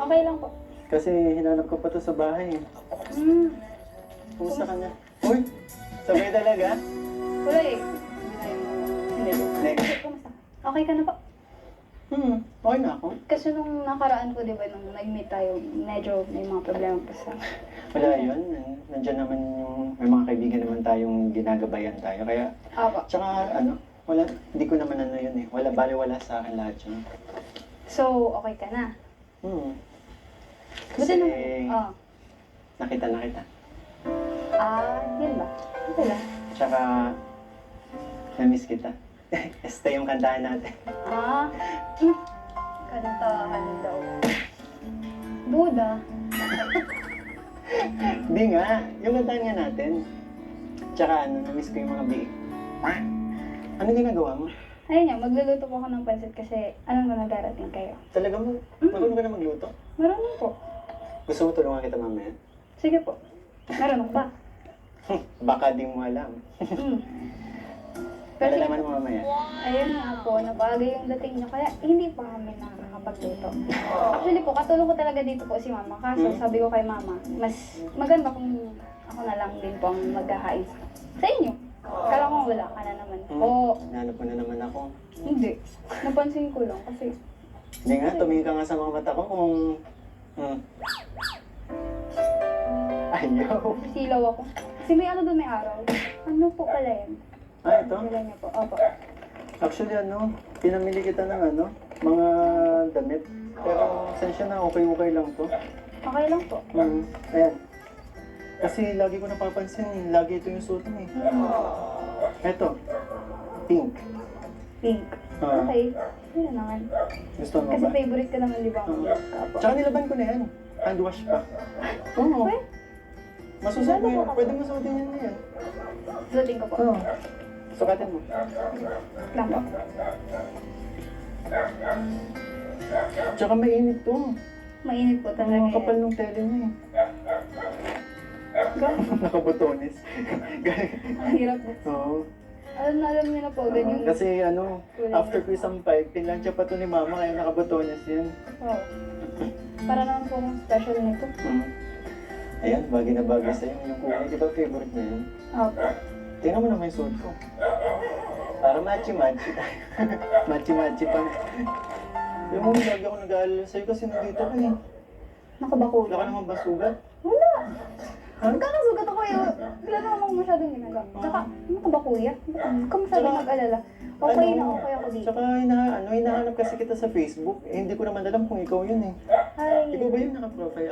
Okay lang po. Kasi hinanap ko pa to sa bahay. Hmm. Kumusta ka na? Uy! Sabay talaga? Wala eh. Hindi. Next. Kumusta? Okay ka na po? Okay na ako. Kasi nung nakaraan ko, di ba, nung nag-meet tayo, medyo may mga problema pa sa... Wala yun. Nandiyan naman yung, may mga kaibigan naman tayong ginagabayan tayo. Kaya, Apo. tsaka wala, hindi ko naman yun eh. Wala sa akin lahat yun. So, okay ka na? Kasi, Buti naman. Oh. nakita na kita. Yun ba? Okay lang. Tsaka, na-miss kita. Este yung kantahan natin. Kantahan daw. Duda. Hindi nga, yung kantahan nga natin. Tsaka na-miss ko yung mga biik. Ano ginagawa mo? Ayun nga, magluluto po ako ng pansit kasi alam ko nagdarating kayo. Talaga mo? Marunong ka na magluto? Marunong po. Gusto mo tulungan kita mamaya? Sige po. Marunong ba? Baka di mo alam. Pero sige Malalaman po. mo mamaya. Ayun nga po, nabaga yung dating niyo kaya hindi pa kami nakakapagluto. Actually po, katulong ko talaga dito po si mama. Kaso sabi ko kay mama, mas maganda kung ako na lang din po ang maghahain sa inyo. Kala ko wala ka na naman po. Nanap mo na naman ako. Hindi. Napansin ko lang kasi Hindi nga, tumingin ka nga sa mga mata ko kung... Ayaw. silaw ako. Kasi may ano doon, may araw. Ano po pala yan? Ito? Nila niya po. Opo. Actually, pinamili kita ng mga damit. Pero, sensya na, okay lang to. Okay lang po. Ayan. Kasi lagi ko napapansin, lagi ito yung suot mo eh. Ito, pink. Pink. Okay. Yun naman. Gusto mo Kasi ba? favorite ka naman, di ba? Opo. Tsaka nilaban ko na yan. Hand wash pa. Oo. Okay. Masusuot mo yan. Pwede masuotin yan na yan. Suotin ko po. Oo. Sukatin mo. Lang po. Tsaka mainit to. Mainit po talaga Ang yan. kapal ng tele niya eh. Nakabutones. Ang hirap po. Oo. Alam niyo na po, ganyan. Kasi after ko isampay, pinlansya pa to ni mama kaya nakabutones yan. Oo. Para naman po ang special nito. Ayan, bagay na bagay sa'yo. Yung kulay, di ba favorite na yan? Opo. Tingnan mo naman yung suot ko. Para matchy-matchy tayo. Matchy-matchy pa. Alam mo, lagi ako nag-aalala sa'yo kasi nandito ka eh. Nakabakula. Wala ka naman ba sugat? Wala. Magkakasugat ako eh. Wala naman masyadong ginagawa. Tsaka, ano ka ba kuya? Huwag ka masyadong mag-alala. Okay na okay ako dito. Tsaka hinahanap kasi kita sa Facebook. Eh, hindi ko naman alam kung ikaw yun eh. Ay. Ikaw ba yun naka-profile?